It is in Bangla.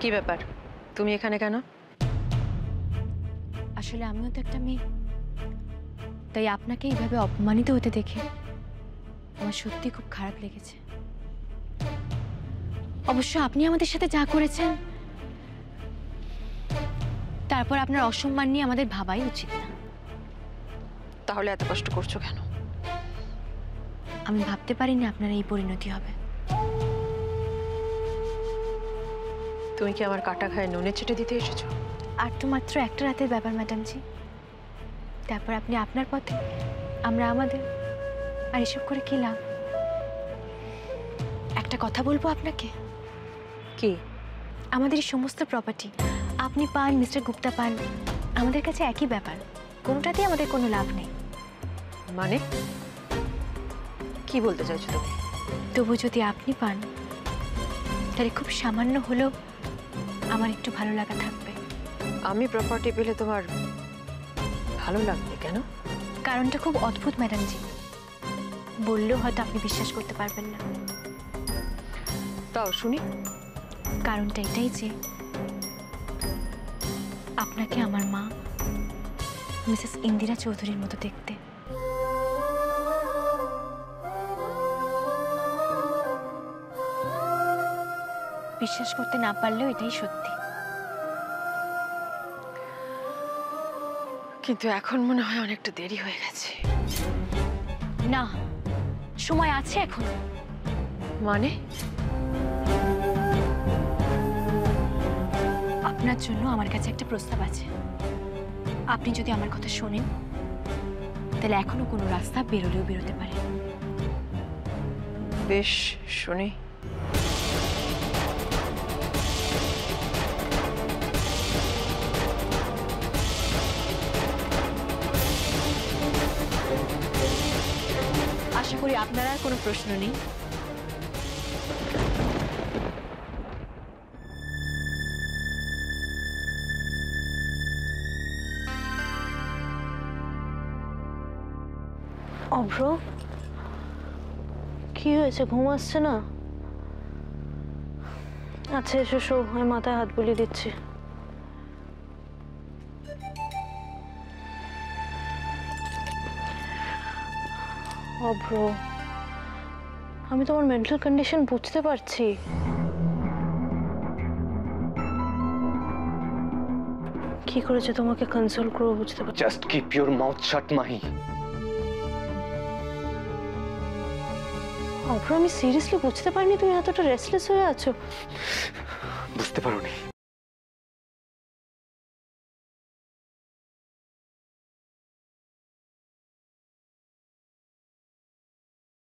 কি ব্যাপার, তুমি এখানে কেন? আসলে আমিও তো একটা মেয়ে, তাই আপনাকে এইভাবে অপমানিত হতে দেখে আমার সত্যি খুব খারাপ লেগেছে। অবশ্য আপনি আমাদের সাথে যা করেছেন তারপর আপনার অসম্মান নিয়ে আমাদের ভাবাই উচিত না। তাহলে এত কষ্ট করছো কেন? আমি ভাবতে পারিনি আপনার এই পরিণতি হবে। তুমি কি আমার কাটা খায় নুনে ছেটে দিতে এসেছো? আর তো মাত্র একটা রাতের ব্যাপার ম্যাডাম জি, তারপর আপনি আপনার পথে, আমরা আমাদের, আর এসব করে কি লাভ? একটা কথা বলবো আপনাকে। কি? আমাদের এই সমস্ত প্রপার্টি আপনি পান, মিস্টার গুপ্তা পান, আমাদের কাছে একই ব্যাপার, কোনোটাতেই আমাদের কোনো লাভ নেই। মানে কি বলতে চাইছো তুমি? তবু যদি আপনি পান তাহলে খুব সামান্য হলেও আমার একটু ভালো লাগা থাকবে। আমি প্রপার্টি পেলে তোমার ভালো লাগবে কেন? কারণটা খুব অদ্ভুত ম্যাডাম জি, বললেও হয়তো আপনি বিশ্বাস করতে পারবেন না। তাও শুনি। কারণটা এটাই যে আপনাকে আমার মা মিসেস ইন্দিরা চৌধুরীর মতো দেখতে। বিশ্বাস করতে না পারলেও এটাই সত্যি। কিন্তু এখন মনে হয় অনেকটা দেরি হয়ে গেছে। না, সময় আছে এখন। মানে? আপনার জন্য আমার কাছে একটা প্রস্তাব আছে। আপনি যদি আমার কথা শোনেন তাহলে এখনো কোনো রাস্তা বেরোলেও বেরোতে পারে। বেশ, শুনি। আশা করি আপনার আর কোনো প্রশ্ন নেই। অভ্র, কি হয়েছে? ঘুম আসছে না? আচ্ছা এসো, শো, আমি মাথায় হাত বুলিয়ে দিচ্ছি। অভ্র, আমি তোমার মেন্টাল কন্ডিশন বুঝতে পারছি। কি করেছে তোমাকে কনসোল করবো বুঝতে পারছি। Just keep your mouth shut Mahi. Abhra, আমি সিরিয়াসলি বুঝতে পারিনি তুমি এতটা রেস্টলেস হয়ে আছো। বুঝতে পারোনি?